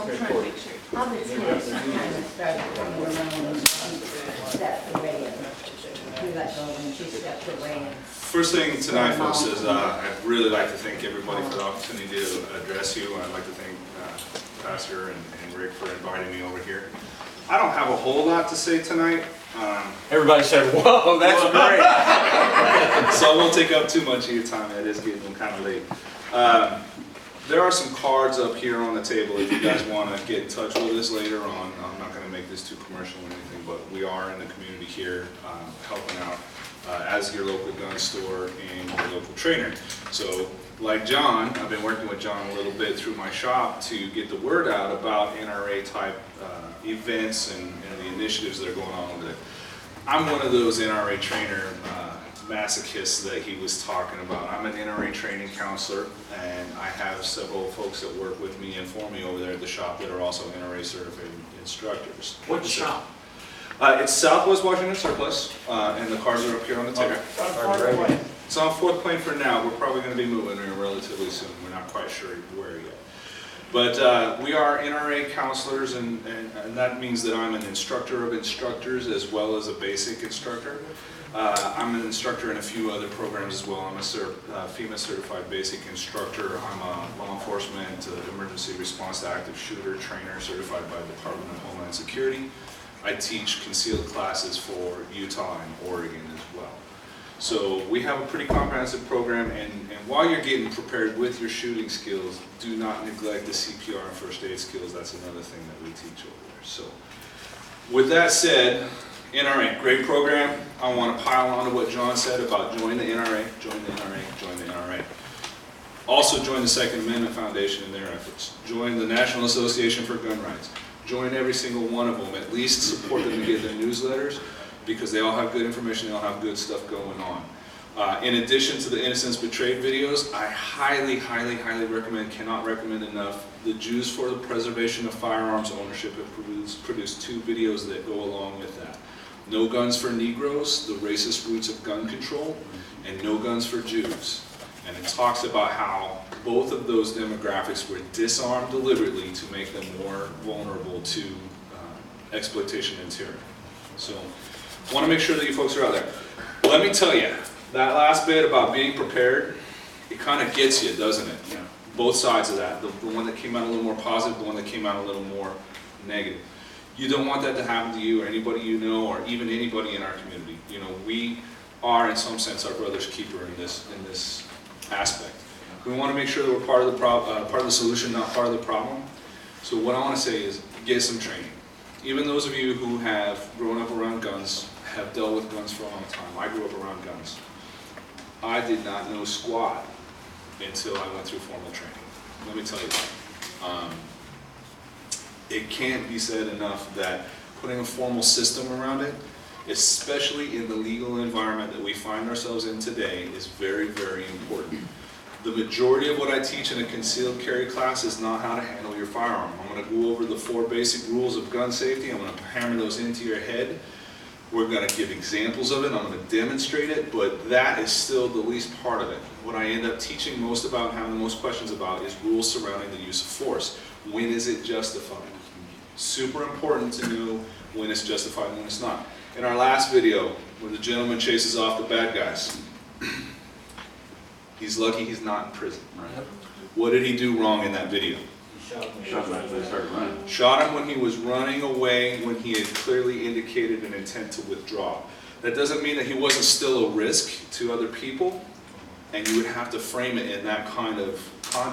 recording. All the kids kind of started coming around and she stepped away and we let go and she stepped away and. First thing tonight, folks, is I'd really like to thank everybody for the opportunity to address you. I'd like to thank Pastor and Rick for inviting me over here. I don't have a whole lot to say tonight. Everybody said, whoa, that's great. So I won't take up too much of your time. It is getting kind of late. There are some cards up here on the table if you guys want to get in touch with us later on. I'm not going to make this too commercial or anything, but we are in the community here helping out as your local gun store and your local trainer. So like John, I've been working with John a little bit through my shop to get the word out about NRA type events and the initiatives that are going on with it. I'm one of those NRA trainer masochists that he was talking about. I'm an NRA training counselor, and I have several folks that work with me and for me over there at the shop that are also NRA certified instructors. What shop? It's Southwest Washington Surplus, and the cards are up here on the table. It's on 4th Plain for now. We're probably going to be moving there relatively soon. We're not quite sure where yet. But we are NRA counselors, and that means that I'm an instructor of instructors as well as a basic instructor. I'm an instructor in a few other programs as well. I'm a FEMA certified basic instructor. I'm a law enforcement, emergency response to active shooter trainer certified by the Department of Homeland Security. I teach concealed classes for Utah and Oregon as well. So we have a pretty comprehensive program, and while you're getting prepared with your shooting skills, do not neglect the CPR and first aid skills. That's another thing that we teach over there. So with that said, NRA, great program. I want to pile on to what John said about join the NRA, join the NRA, join the NRA. Also join the Second Amendment Foundation in their efforts. Join the National Association for Gun Rights. Join every single one of them. At least support them to get their newsletters, because they all have good information, they all have good stuff going on. In addition to the Innocence Betrayed videos, I highly, highly, highly recommend, cannot recommend enough, the Jews for the Preservation of Firearms Ownership have produced 2 videos that go along with that. No Guns for Negroes, the Racist Roots of Gun Control, and No Guns for Jews. And it talks about how both of those demographics were disarmed deliberately to make them more vulnerable to exploitation and tyranny. So, I want to make sure that you folks are out there. Let me tell you, that last bit about being prepared, it kind of gets you, doesn't it? Yeah. Both sides of that. The one that came out a little more positive, the one that came out a little more negative. You don't want that to happen to you or anybody you know, or even anybody in our community. You know, we are in some sense our brother's keeper in this aspect. We want to make sure that we're part of the solution, not part of the problem. So what I want to say is get some training. Even those of you who have grown up around guns, have dealt with guns for a long time. I grew up around guns. I did not know squat until I went through formal training. Let me tell you that. It can't be said enough that putting a formal system around it, especially in the legal environment that we find ourselves in today, is very, very important. The majority of what I teach in a concealed carry class is not how to handle your firearm. I'm going to go over the 4 basic rules of gun safety. I'm going to hammer those into your head. We're going to give examples of it. I'm going to demonstrate it, but that is still the least part of it. What I end up teaching most about, having the most questions about, is rules surrounding the use of force. When is it justified? Super important to know when it's justified and when it's not. In our last video, where the gentleman chases off the bad guys, he's lucky he's not in prison. Right? What did he do wrong in that video? Shot him when he was running away, when he had clearly indicated an intent to withdraw. That doesn't mean that he wasn't still a risk to other people, and you would have to frame it in that kind of context.